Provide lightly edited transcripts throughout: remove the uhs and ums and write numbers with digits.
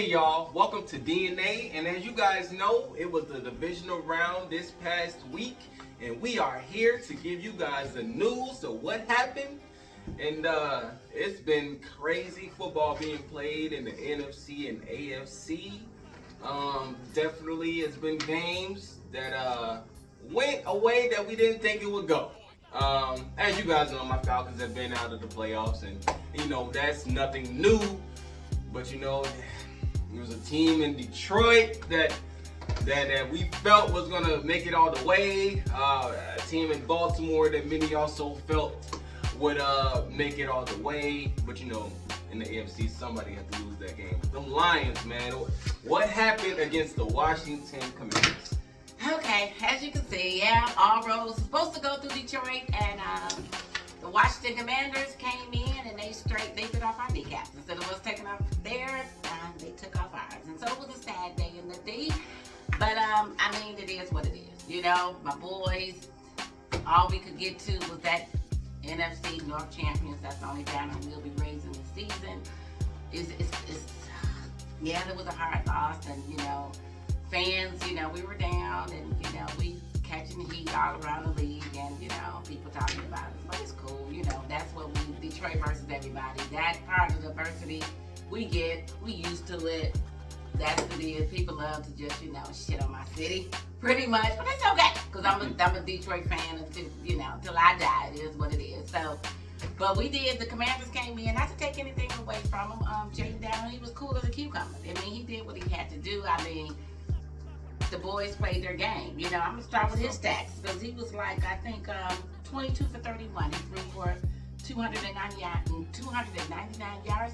Hey y'all, welcome to DNA, and as you guys know, it was the divisional round this past week, and we are here to give you guys the news of what happened. And it's been crazy football being played in the NFC and AFC. Definitely it's been games that went a way that we didn't think it would go. As you guys know, my Falcons have been out of the playoffs, and you know that's nothing new. But you know, there was a team in Detroit that we felt was gonna make it all the way. A team in Baltimore that many also felt would make it all the way. But you know, in the AFC, somebody had to lose that game. The Lions, man. What happened against the Washington Commanders? Okay, as you can see, yeah, all roads were supposed to go through Detroit, and the Washington Commanders came in and they bit off our kneecaps. Instead of us taking off theirs, they took off ours. And so it was a sad day in the D. But I mean, it is what it is. You know, my boys, all we could get to was that NFC North champions. That's the only banner we'll be raising this season. Yeah, it was a hard loss, and you know, fans, you know, we were down, and you know, we catching the heat all around the league, and you know, people talking about it, but it's cool, you know, that's what we, Detroit versus everybody, that part of the diversity we used to it, that's what it is. People love to just, you know, shit on my city, pretty much, but it's okay, because I'm a Detroit fan until, you know, until I die, it is what it is. So, but we did, the Commanders came in, not to take anything away from him, Jaden Downing, he was cool as a cucumber. I mean, he did what he had to do. I mean, the boys played their game. You know, I'm gonna start with his stats because he was like, I think 22 for 31. He threw for 299 yards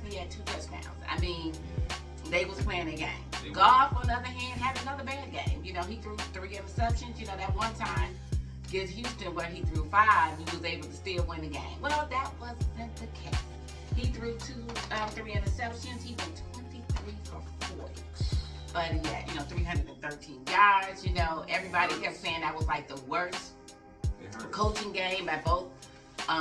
and he had 2 touchdowns. I mean, they was playing their game. Goff, on the other hand, had another bad game. You know, he threw 3 interceptions. You know, that one time against Houston where he threw 5, he was able to still win the game. Well, that wasn't the case. He threw 3 interceptions. He went 23 for 40. But yeah, you know, 313 yards. You know, everybody kept saying that was like the worst coaching game by both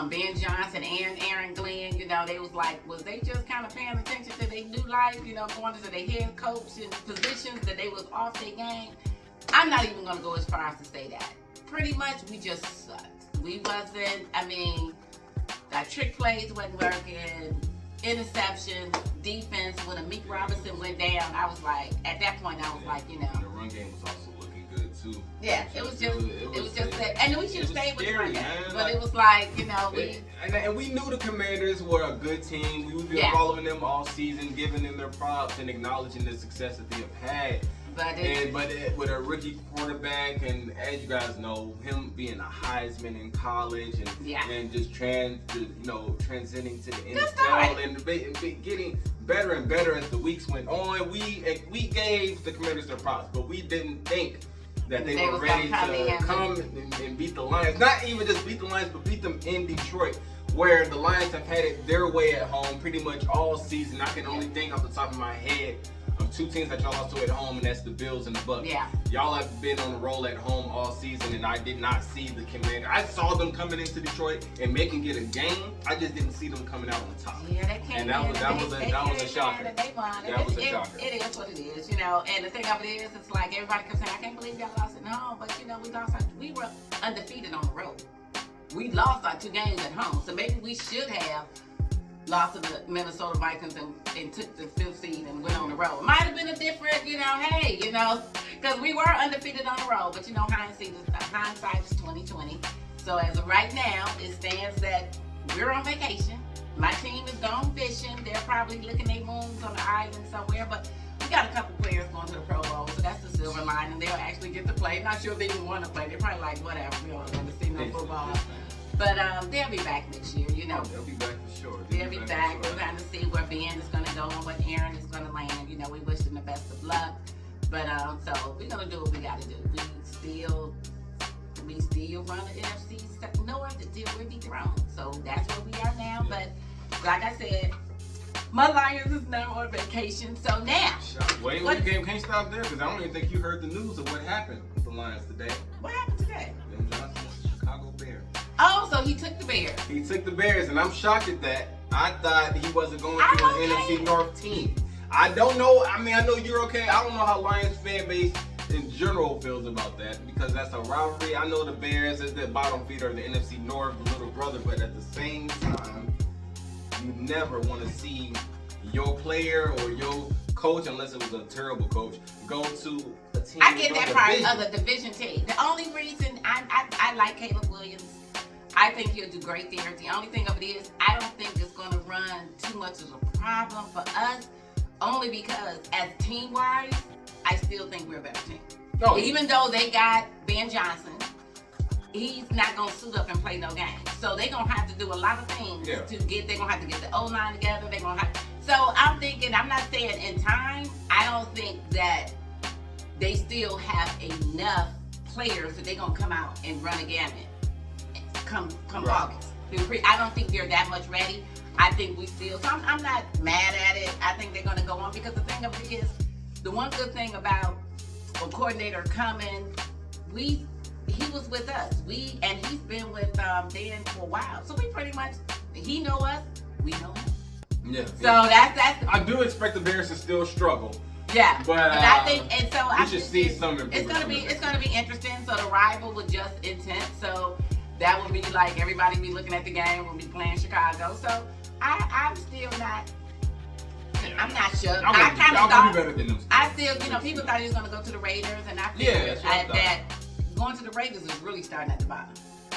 Ben Johnson and Aaron Glenn. You know, they was like, was they just kind of paying attention to their new life? You know, going to their head coach and positions that they was off their game. I'm not even gonna go as far as to say that. Pretty much, we just sucked. We wasn't. I mean, our trick plays wasn't working. Interception, defense, when Amik Robinson went down, I was like, at that point, I was like, you know. The run game was also looking good, too. Yeah, it was just that. And we should have stayed with the run game. But it was like, you know, and we knew the Commanders were a good team. We've been following them all season, giving them their props and acknowledging the success that they have had. But with a rookie quarterback, and as you guys know, him being a Heisman in college, and just transitioning to the NFL and getting better and better as the weeks went on, we gave the Commanders their props, but we didn't think that they were ready to come and beat the Lions. Not even just beat the Lions, but beat them in Detroit, where the Lions have had it their way at home pretty much all season. I can only think off the top of my head of 2 teams that y'all lost to at home, and that's the Bills and the Bucks. Yeah. Y'all have been on the roll at home all season, and I did not see the Commanders. I saw them coming into Detroit and making it a game. I just didn't see them coming out on top. Yeah, they came and that was a shocker. They won. That was a shocker. It is what it is, you know. And the thing of it is, it's like everybody kept saying, I can't believe y'all lost at home, but you know, we were undefeated on the road. We lost our 2 games at home, so maybe we should have lost to the Minnesota Vikings and took the 5th seed and went on the road. Might have been a different, you know, hey, you know, because we were undefeated on the road, but you know, hindsight is 2020. So as of right now, it stands that we're on vacation. My team is gone fishing. They're probably licking their wounds on the island somewhere, but we got a couple players going to the Pro Bowl, so that's the silver lining. They'll actually get to play. Not sure if they even want to play. They're probably like, whatever, we don't want to see no football. But they'll be back next year, you know. They'll be back for sure. They'll be back. We're trying to see where Ben is going to go and where Aaron is going to land. You know, we wish them the best of luck. But so we're going to do what we got to do. We still run the NFC North until we're dethroned. So that's where we are now. But like I said, my Lions is now on vacation. So now. Wait, the game can't stop there because I don't even think you heard the news of what happened with the Lions today. What happened today? Ben Johnson, Chicago Bears. Oh, so he took the Bears. He took the Bears, and I'm shocked at that. I thought he wasn't going to an NFC North team. I don't know. I mean, I know you're okay. I don't know how Lions fan base in general feels about that because that's a rivalry. I know the Bears is the bottom feeder of the NFC North, the little brother, but at the same time, you never want to see your player or your coach, unless it was a terrible coach, go to a team. I get that part of the division team. The only reason I like Caleb Williams, I think he'll do great there. The only thing of it is, I don't think it's going to run too much of a problem for us, only because as team-wise, I still think we're a better team. Oh, even though they got Ben Johnson, he's not going to suit up and play no games. So they're going to have to do a lot of things to get, they're going to have to get the O-line together. They're going to have, so I'm thinking, I'm not saying in time, I don't think that they still have enough players that they're going to come out and run a gamut come August. I don't think they're that much ready. I think we still, so I'm not mad at it. I think they're going to go on because the thing of it is, the one good thing about a coordinator coming, he was with us. And he's been with Dan for a while. So we pretty much, he know us, we know him. Yeah. So that's I do expect the Bears to still struggle. Yeah. But I think, and so we should see some improvement. It's gonna be interesting. So the rival was just intense. So that would be like everybody be looking at the game when we playing Chicago. So I'm still not. I'm not sure. I kind of thought better than them. I still, people thought he was gonna go to the Raiders, and I feel that going to the Raiders is really starting at the bottom.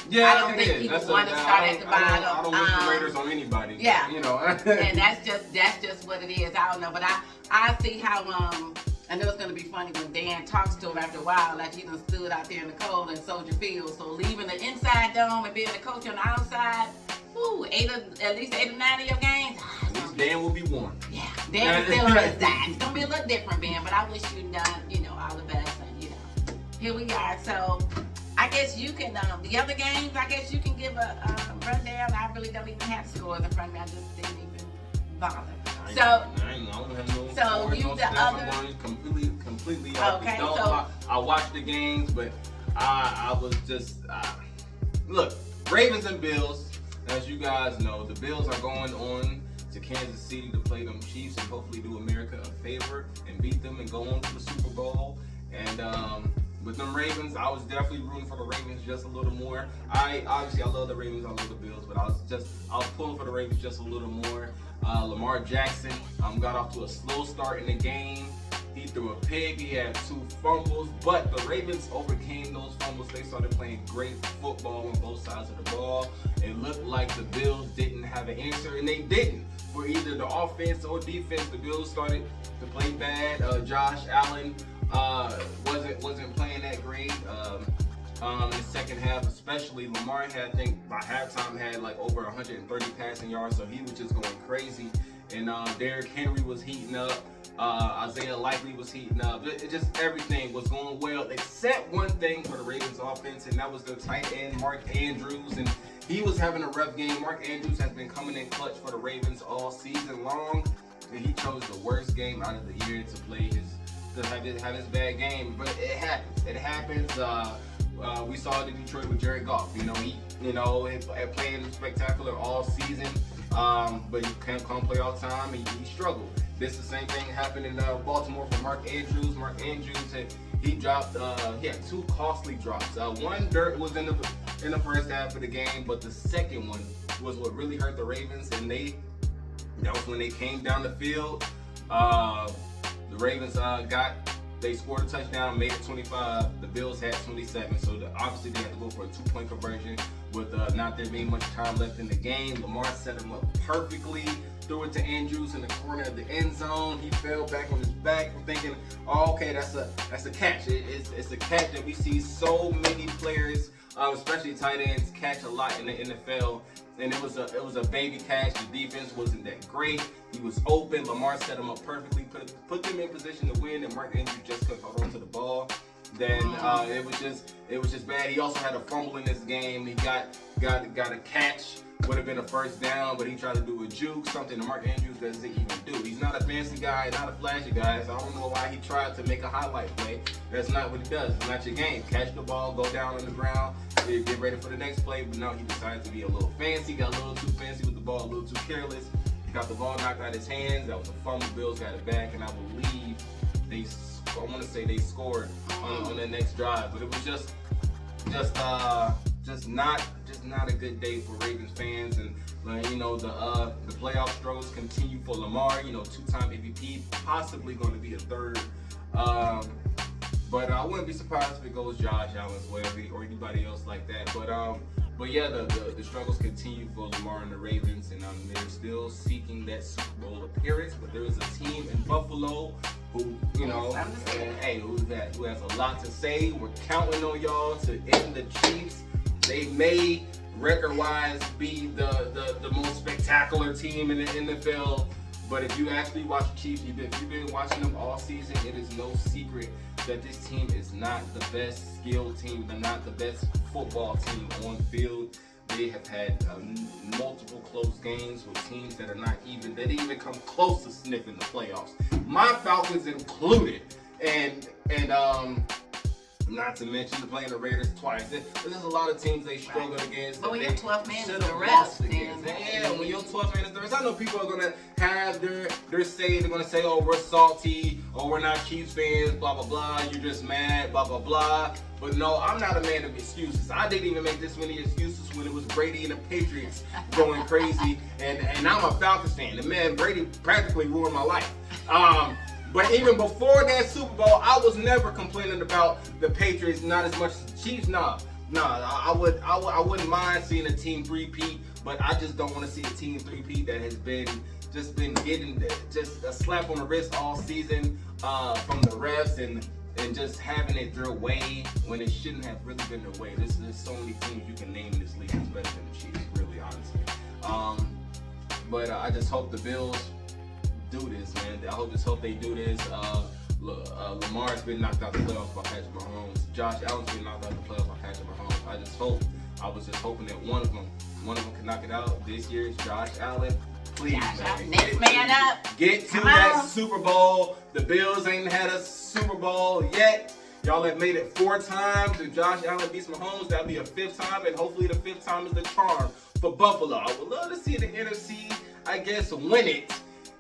Yeah, I don't think people want to start at the bottom. I don't wish the Raiders on anybody. Yeah, and that's just what it is. I don't know, but I see how I know it's gonna be funny when Dan talks to him after a while, like he done stood out there in the cold in Soldier Field. So leaving the inside dome and being the coach on the outside, at least 8 or 9 of your games. At least Dan will be warm. Yeah, Dan is still on his side. It's gonna be a little different, Ben, but I wish you done, all the best, and here we are. So I guess you can, the other games, I guess you can give a rundown. I really don't even have scores in front of me. I just didn't even bother. I don't have no scores, you no the stats. other. I'm going completely off Okay, the dome. so I watched the games, but I was just look, Ravens and Bills. As you guys know, the Bills are going on to Kansas City to play them Chiefs and hopefully do America a favor and beat them and go on to the Super Bowl. And with them Ravens, I was definitely rooting for the Ravens just a little more. I love the Ravens, I love the Bills, but I was pulling for the Ravens just a little more. Lamar Jackson got off to a slow start in the game. He threw a pick, he had 2 fumbles, but the Ravens overcame those fumbles. They started playing great football on both sides of the ball. It looked like the Bills didn't have an answer, and they didn't. For either the offense or defense, the Bills started to play bad. Josh Allen wasn't playing that great. In the second half, especially Lamar had, I think by halftime, had like over 130 passing yards, so he was just going crazy. And Derrick Henry was heating up. Isaiah Likely was heating up. Just everything was going well, except one thing for the Ravens offense, and that was the tight end, Mark Andrews. And he was having a rough game. Mark Andrews has been coming in clutch for the Ravens all season long, and he chose the worst game out of the year to play have his bad game. But it happens. It happens. We saw it in Detroit with Jared Goff. He playing spectacular all season, but he can't come playoff time, and he struggled. This the same thing happened in Baltimore for Mark Andrews. Mark Andrews he dropped. He had 2 costly drops. One dirt was in the first half of the game, but the second one was what really hurt the Ravens, and that was when they came down the field. The Ravens they scored a touchdown, made it 25. The Bills had 27, so obviously they had to go for a 2-point conversion with not there being much time left in the game. Lamar set him up perfectly, threw it to Andrews in the corner of the end zone. He fell back on his back. We're thinking, oh, okay, that's a catch. It's a catch that we see so many players, especially tight ends, catch a lot in the NFL. And it was a baby catch. The defense wasn't that great. He was open. Lamar set him up perfectly, put them in position to win, and Mark Andrews just couldn't hold on to the ball. Then it was just bad. He also had a fumble in this game. He got a catch. Would have been a first down, but he tried to do a juke, something that Mark Andrews doesn't even do. He's not a fancy guy, not a flashy guy, so I don't know why he tried to make a highlight play. That's not what he does. It's not your game. Catch the ball, go down on the ground, get ready for the next play, but no, he decided to be a little fancy, got a little too fancy with the ball, a little too careless. got the ball knocked out of his hands. That was a fumble. Bills got it back, and I believe I want to say they scored on the next drive. But it was just not a good day for Ravens fans. And you know, the playoff struggles continue for Lamar. You know, 2-time MVP, possibly going to be a third. But I wouldn't be surprised if it goes Josh Allen's way or anybody else like that. But yeah, the struggles continue for Lamar and the Ravens, and they're still seeking that Super Bowl appearance. But there is a team in Buffalo who, you know, who has a lot to say. We're counting on y'all to end the Chiefs. They may record-wise be the most spectacular team in the NFL. But if you actually watch the Chiefs, if you've been watching them all season, it is no secret that this team is not the best skilled team. They're not the best football team on field. They have had multiple close games with teams that they didn't even come close to sniffing the playoffs. My Falcons included, and not to mention playing the Raiders twice. There's a lot of teams they struggled against. But when your 12th man is the rest, yeah, when your 12th man is the rest. I know people are gonna have their say. They're gonna say, "Oh, we're salty. Oh, we're not Chiefs fans. Blah blah blah. You're just mad. Blah blah blah." But no, I'm not a man of excuses. I didn't even make this many excuses when it was Brady and the Patriots going crazy, and I'm a Falcons fan. The man Brady practically ruined my life. But even before that Super Bowl, I was never complaining about the Patriots, not as much as the Chiefs. I wouldn't mind seeing a team three-peat, but I just don't want to see a team three-peat that has been getting just a slap on the wrist all season from the refs and just having it their way when it shouldn't have really been their way. There's so many teams you can name in this league that's better than the Chiefs, really, honestly. But I just hope the Bills do this, man. I just hope they do this. Lamar's been knocked out the playoffs by Patrick Mahomes. Josh Allen's been knocked out the playoffs by Patrick Mahomes. I was just hoping that one of them can knock it out. This year's Josh Allen. Please, man. Next man up. Get to that Super Bowl. The Bills ain't had a Super Bowl yet. Y'all have made it 4 times. If Josh Allen beats Mahomes, that'll be a 5th time, and hopefully the 5th time is the charm for Buffalo. I would love to see the NFC, I guess, win it.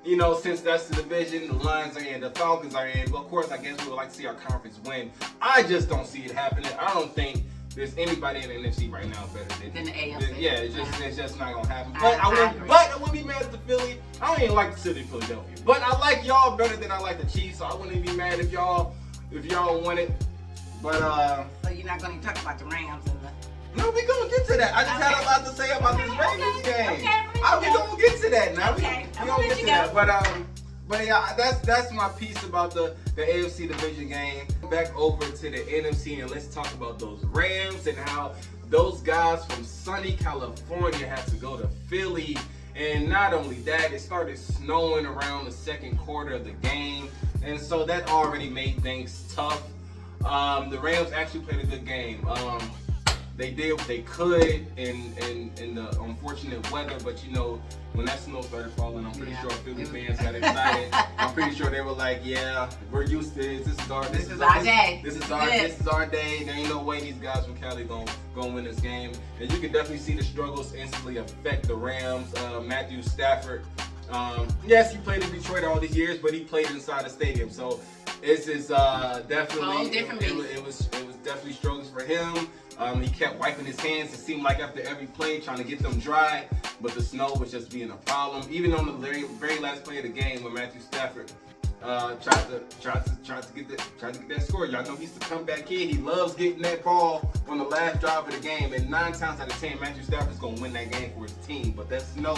You know, since that's the division, the Lions are in, the Falcons are in. Well, of course, I guess we would like to see our conference win. I just don't see it happening. I don't think there's anybody in the NFC right now better than the AFC. Yeah, it's just not gonna happen. But I wouldn't be mad at the Philly. I don't even like the city of Philadelphia. But I like y'all better than I like the Chiefs, so I wouldn't even be mad if y'all won it. But so you're not gonna talk about the Rams and the. No, we gonna get to that. I just had a lot to say about this Ravens game. We gonna get to that now. We gonna get to that. But yeah, that's my piece about the AFC division game. Back over to the NFC, and let's talk about those Rams and how those guys from sunny California had to go to Philly. And not only that, it started snowing around the second quarter of the game, and so that already made things tough. The Rams actually played a good game. They did what they could in the unfortunate weather, but you know, when that snow started falling, I'm pretty sure Philly fans got excited. I'm pretty sure they were like, "Yeah, we're used to this. This is our day. This is our day. There ain't no way these guys from Cali gonna win this game." And you can definitely see the struggles instantly affect the Rams. Matthew Stafford. Yes, he played in Detroit all these years, but he played inside the stadium, so this is definitely it was definitely struggles for him. He kept wiping his hands. It seemed like after every play, trying to get them dry, but the snow was just being a problem. Even on the very last play of the game, when Matthew Stafford tried to get that score. Y'all know he used to come back in. He loves getting that ball on the last drive of the game, and 9 times out of 10, Matthew Stafford's gonna win that game for his team. But that snow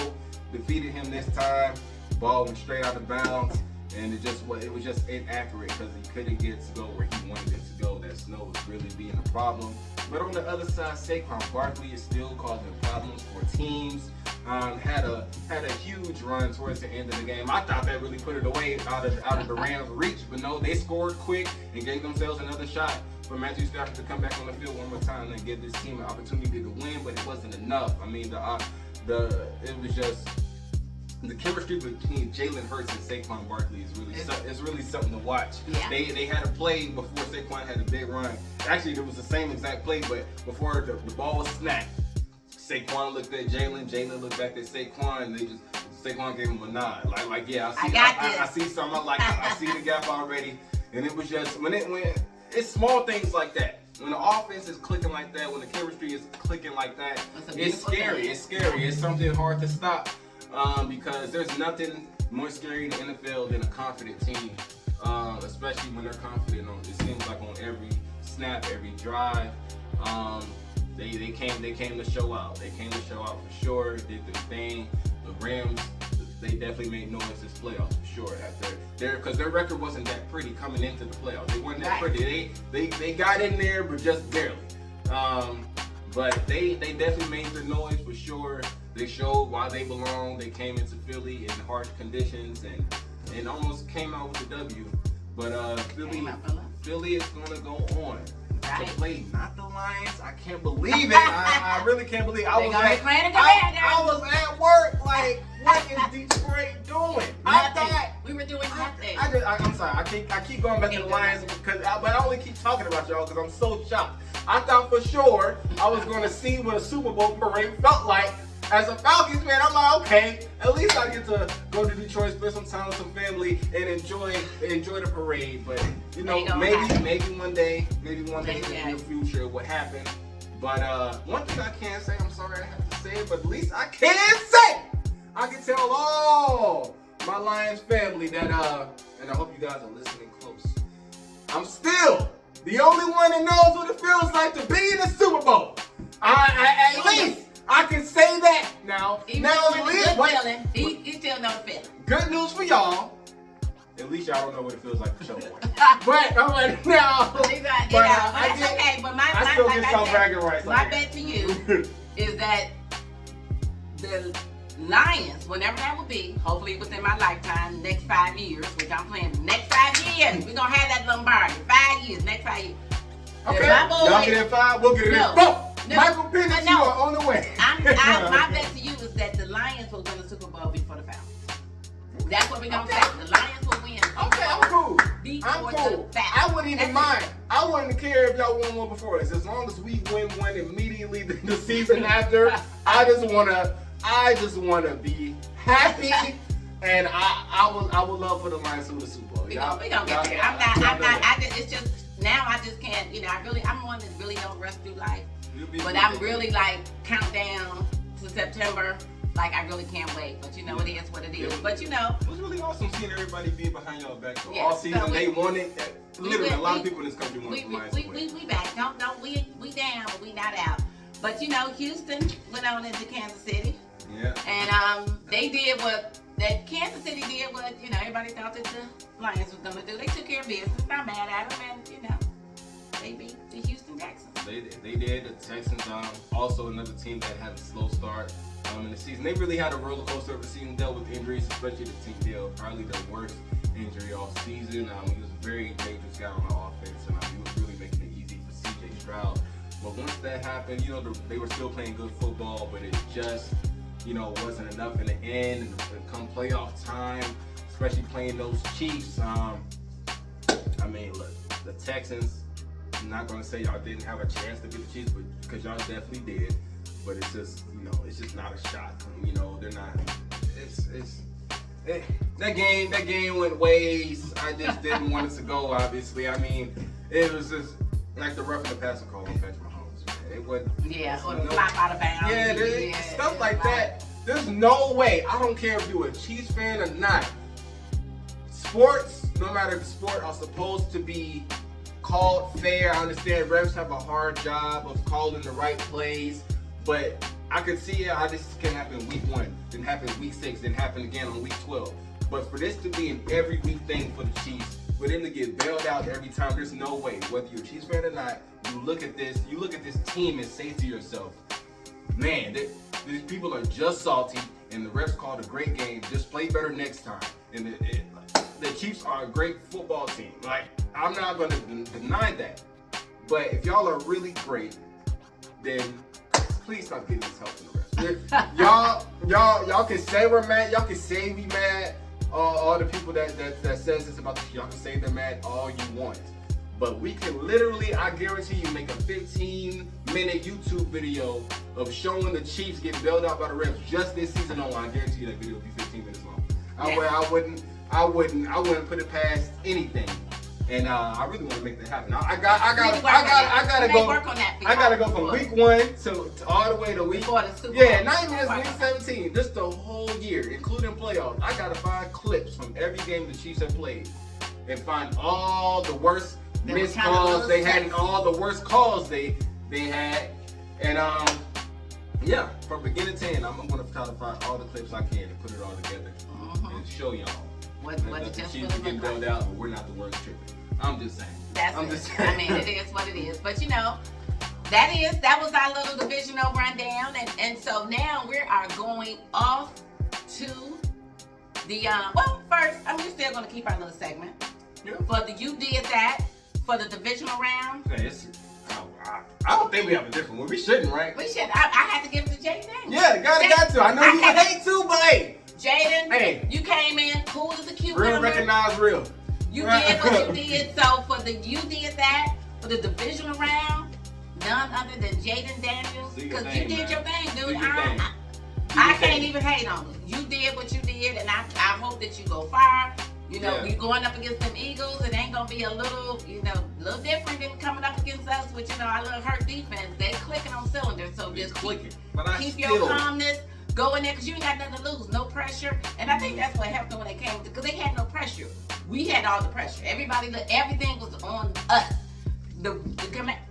defeated him this time. The ball went straight out of bounds. And it was just inaccurate because he couldn't get it to go where he wanted it to go. That snow was really being a problem. But on the other side, Saquon Barkley is still causing problems for teams. Had a huge run towards the end of the game. I thought that really put it away out of the Rams' reach, but no, they scored quick and gave themselves another shot for Matthew Stafford to come back on the field one more time and give this team an opportunity to win. But it wasn't enough. I mean, it was just. The chemistry between Jalen Hurts and Saquon Barkley is really something to watch. Yeah. They had a play before Saquon had a big run. Actually, it was the same exact play, but before the ball was snapped, Saquon looked at Jalen looked back at Saquon, and Saquon gave him a nod. Like yeah, I got this. I see something. I see the gap already. And it was just when it's small things like that. When the offense is clicking like that, when the chemistry is clicking like that, it's scary. It's scary. It's something hard to stop because there's nothing more scary in the NFL than a confident team, especially when they're confident on. It seems like on every snap, every drive. They came to show out. They came to show out for sure. Did their thing. The Rams, they definitely made noise this playoffs for sure. Because their record wasn't that pretty coming into the playoffs. They weren't that pretty. They got in there, but just barely. But they definitely made their noise for sure. They showed why they belong. They came into Philly in harsh conditions and almost came out with a W. But Philly is going to go on to play not the Lions. I can't believe it. I really can't believe it. I was at work like, what is Detroit doing? We were doing nothing. I'm sorry. I keep going back to the Lions but I only keep talking about y'all because I'm so shocked. I thought for sure I was going to see what a Super Bowl parade felt like. As a Falcons fan, I'm like, okay, at least I get to go to Detroit, spend some time with some family, and enjoy the parade. But you know, maybe one day in the near future, it would happen. But one thing I can't say, I'm sorry I have to say it, but at least I can say, I can tell all my Lions family that, and I hope you guys are listening close. I'm still the only one that knows what it feels like to be in the Super Bowl. At least. I can say that now. He's still no feeling. Good news for y'all. At least y'all don't know what it feels like for sure. But I'm like, no. That's okay. But I still get some bragging rights. My bet to you is that the Lions, whenever that will be, hopefully within my lifetime, next 5 years, which I'm planning, next 5 years, we're gonna have that Lombardi. 5 years, next 5 years. Okay. Y'all get it 5, we'll get it in 4. Michael Penix, you are on the way. My bet to you is that the Lions will win the Super Bowl before the Falcons. That's what we're going to say. The Lions will win. Okay, I'm cool. I wouldn't even mind. I wouldn't care if y'all won one before us. As long as we win one immediately the season after, I just wanna be happy, and I would love for the Lions to win the Super Bowl. We gonna get there. It's just now I just can't. I'm one that really don't rush through life. But I'm really like countdown to September. Like I really can't wait. But it is what it is. But it was really awesome seeing everybody be behind y'all back all season. They won it. Literally, a lot of people in this country want the Lions to win. We back. We down, but we not out. But Houston went on into Kansas City. Yeah. And they did what that Kansas City did. What everybody thought that the Lions was gonna do. They took care of business. Not mad at them, and they beat the Houston Texans. They did. The Texans, also another team that had a slow start in the season. They really had a roller coaster of a season, dealt with injuries, especially the team deal. Probably the worst injury all season. He was a very dangerous guy on the offense, and he was really making it easy for C.J. Stroud. But once that happened, they were still playing good football, but it just, wasn't enough in the end. And come playoff time, especially playing those Chiefs. Look, the Texans. I'm not gonna say y'all didn't have a chance to beat the Chiefs, but because y'all definitely did. But it's just, it's just not a shot. They're not. That game went ways. I just didn't want it to go. Obviously, it was just like the roughing the passer call on Patrick Mahomes. Man. It was or the flop out of bounds. Yeah, stuff like that. There's no way. I don't care if you're a Chiefs fan or not. Sports, no matter the sport, are supposed to be called fair. I understand refs have a hard job of calling the right plays, but I could see how this can happen week 1, then happen week 6, then happen again on week 12. But for this to be an every week thing for the Chiefs, for them to get bailed out every time, there's no way. Whether you're a Chiefs fan or not, you look at this team and say to yourself, man, these people are just salty, and the refs called a great game. Just play better next time. And the Chiefs are a great football team. Like, I'm not going to deny that. But if y'all are really great, then please stop getting this help from the refs. Y'all can say we're mad. Y'all can say we mad. All the people that says this about the Chiefs, y'all can say they're mad all you want. but we can literally, I guarantee you, make a 15-minute YouTube video of showing the Chiefs get bailed out by the refs just this season alone. I guarantee you that video will be 15 minutes long. I wouldn't put it past anything. And I really want to make that happen. I gotta go from week 1 to all the way to week. Yeah, not even just week 17, just the whole year, including playoffs. I gotta find clips from every game the Chiefs have played and find all the worst missed calls they had and all the worst calls they had. And yeah, from beginning to end, I'm gonna try to find all the clips I can and put it all together and show y'all. What the Chiefs are getting bailed out, but we're not the worst tripping. I'm just saying. I mean, it is what it is. But you know, that was our little divisional rundown, and so now we are going off to the well, first, we're still gonna keep our little segment. Yeah. For the You Did That for the divisional round. Okay, I don't think we have a different one. We shouldn't, right? We should. I had to give it to Jaden. Yeah, got to. I know you hate to, but hey. Jaden, you came in cool as a cucumber. Real recognize real. You did what you did. So for the You Did That for the divisional round, none other than Jaden Daniels, because you did your thing, dude. I can't even hate on you. You did what you did, and I hope that you go far. You know, you're going up against them Eagles. It ain't gonna be a little different than coming up against us with our little hurt defense. They clicking on cylinders, so just keep your calmness. Go in there because you ain't got nothing to lose, no pressure. And I think that's what helped them when they came, because they had no pressure. We had all the pressure. Everything was on us.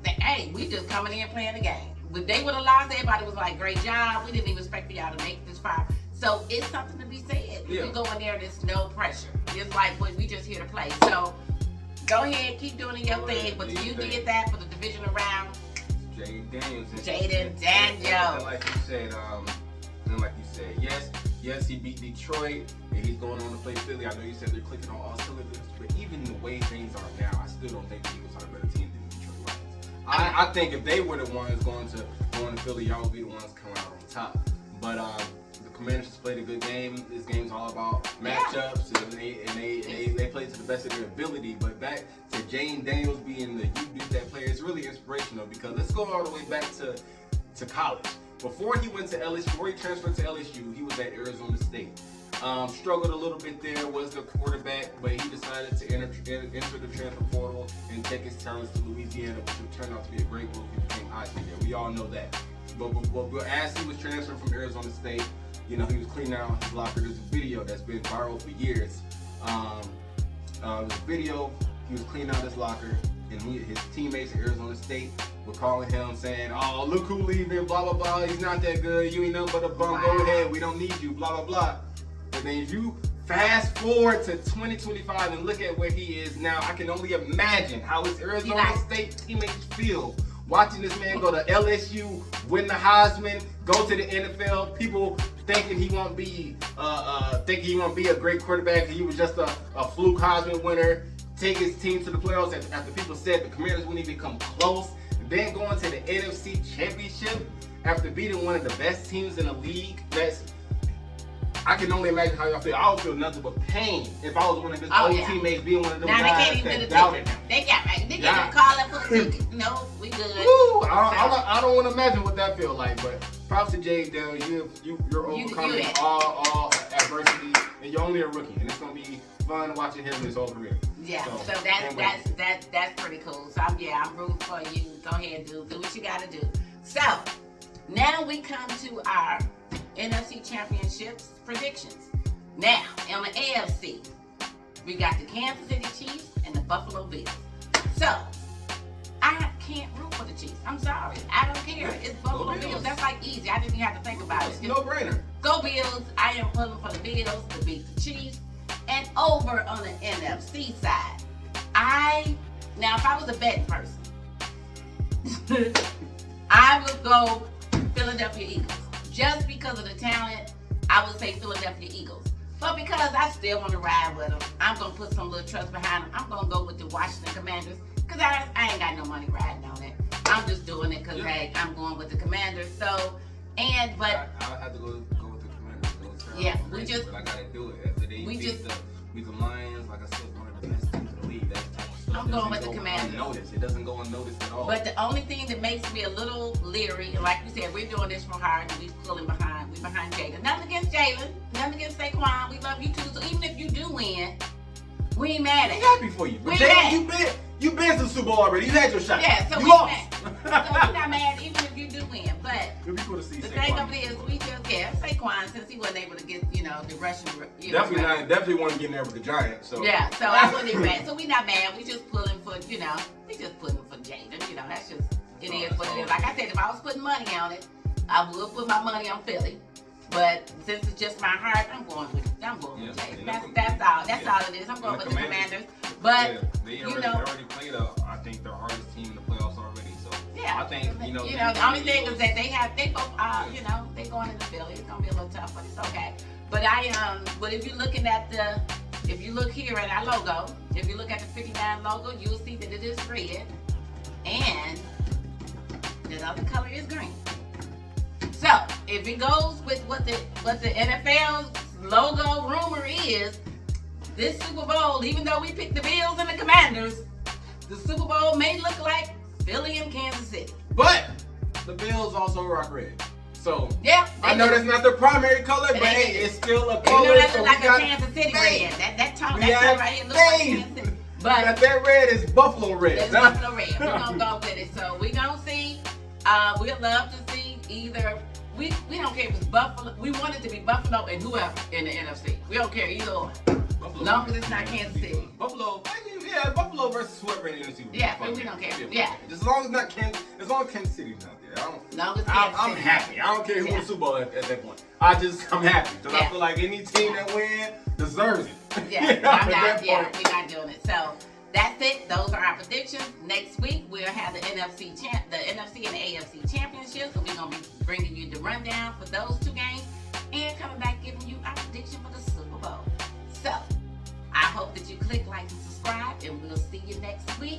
Hey, we just coming in playing the game. If they would have lost, everybody was like, great job. We didn't even expect for y'all to make this far. So it's something to be said. You go in there, there's no pressure. It's like, we just here to play. So go ahead, keep doing your thing. But you did that for the divisional round. Jaden Daniels. Like you said, yes, he beat Detroit, and he's going on to play Philly. I know you said they're clicking on all cylinders, but even the way things are now, I still don't think the Eagles are a better team than the Detroit Lions. I think if they were the ones going to Philly, y'all would be the ones coming out on top. But the Commanders just played a good game. This game's all about matchups, and they played to the best of their ability. But back to Jaden Daniels being the You Did That player, it's really inspirational, because let's go all the way back to college. Before he went to LSU, before he transferred to LSU, he was at Arizona State. Struggled a little bit there, was the quarterback, but he decided to enter the transfer portal and take his talents to Louisiana, which turned out to be a great move. He became Heisman there. We all know that. But as he was transferred from Arizona State, he was cleaning out his locker. There's a video that's been viral for years. There's a video, he was cleaning out his locker, and his teammates at Arizona State were calling him saying, oh, look who leaving, blah, blah, blah. He's not that good. You ain't nothing but a bum. Go ahead. We don't need you, blah, blah, blah. But then if you fast forward to 2025 and look at where he is now, I can only imagine how his Arizona State teammates feel watching this man go to LSU, win the Heisman, go to the NFL. People thinking he won't be a great quarterback. He was just a fluke Heisman winner. Take his team to the playoffs after people said the Commanders wouldn't even come close. Then going to the NFC Championship after beating one of the best teams in the league. I can only imagine how y'all feel. I would feel nothing but pain if I was one of his old teammates being one of them guys that doubted him. They got calling for a ticket. No, we good. Woo, I don't want to imagine what that feels like, but props to Jaden Daniels. You're overcoming all adversity, and you're only a rookie, and it's going to be fun watching him his whole career. Yeah, so that's pretty cool. So I'm rooting for you. Go ahead, do what you gotta do. So now we come to our NFC Championships predictions. Now on the AFC, we got the Kansas City Chiefs and the Buffalo Bills. So I can't root for the Chiefs. I'm sorry, I don't care. It's Buffalo Bills. That's like easy. I didn't even have to think about it. No brainer. Go Bills. I am pulling for the Bills to beat the Chiefs. And over on the NFC side, now if I was a betting person, I would go Philadelphia Eagles. Just because of the talent, I would say Philadelphia Eagles. But because I still want to ride with them, I'm going to put some little trust behind them. I'm going to go with the Washington Commanders, because I ain't got no money riding on it. I'm just doing it because, hey, I'm going with the Commanders. So, I'll have to go with the Commanders. But I got to do it. After they beat the Lions, like I said, one of the best teams in the league. That type of stuff. I'm going with the Commanders. Unnoticed. It doesn't go unnoticed at all. But the only thing that makes me a little leery, and like we said, we're doing this from heart, and we pulling behind. We behind Jalen. Nothing against Jalen. Nothing against Saquon. We love you too. So even if you do win, we ain't mad at you. I'm happy for you. But Jalen, you been to the Super Bowl already. You had your shot. Yeah, so you we lost. so we're not mad even if you do win. But it'd be cool to see the Saquon thing of it is, we just Saquon, since he wasn't able to get the rushing. Definitely want to get in there with the Giants. So yeah, so I wasn't even mad. So we not mad. We just pulling for we just pulling for Jalen. That's just it is what it is. Like I said, if I was putting money on it, I would put my money on Philly. But since it's just my heart, I'm going with Jalen. That's all. That's all it is. I'm going with the Commanders. But they already played I think their hardest team in the playoffs already. So yeah, I think the only thing is that they both they going into Philly. It's gonna be a little tough, but it's okay. But but if you're looking at if you look here at our logo, if you look at the 59 logo, you'll see that it is red, and the other color is green. So if it goes with what the NFL's logo rumor is, this Super Bowl, even though we picked the Bills and the Commanders, the Super Bowl may look like Philly and Kansas City. But the Bills also rock red. So yeah, I know that's not their primary color, but hey, it's still a color. That looks like a Kansas City red. That color right here looks like Kansas City. But that red is Buffalo red. It's Buffalo red. We're gonna go with it. So we're gonna see. We'd love to see either. We don't care if it's Buffalo. We want it to be Buffalo and whoever in the NFC. We don't care either or. As long as it's not Kansas City. Buffalo versus whoever in the NFC. Yeah, we don't care. Yeah. Just as long as not Kansas City's not there. I'm City. happy. I don't care who wins the Super Bowl at that point. I'm happy because I feel like any team that wins deserves it. Yeah, we're not doing it. So that's it. Those are our predictions. Next week we'll have the NFC and the AFC championships. So we're gonna be bringing you the rundown for those two games and coming back giving you our prediction for the Super Bowl. So I hope that you click like and subscribe, and we'll see you next week.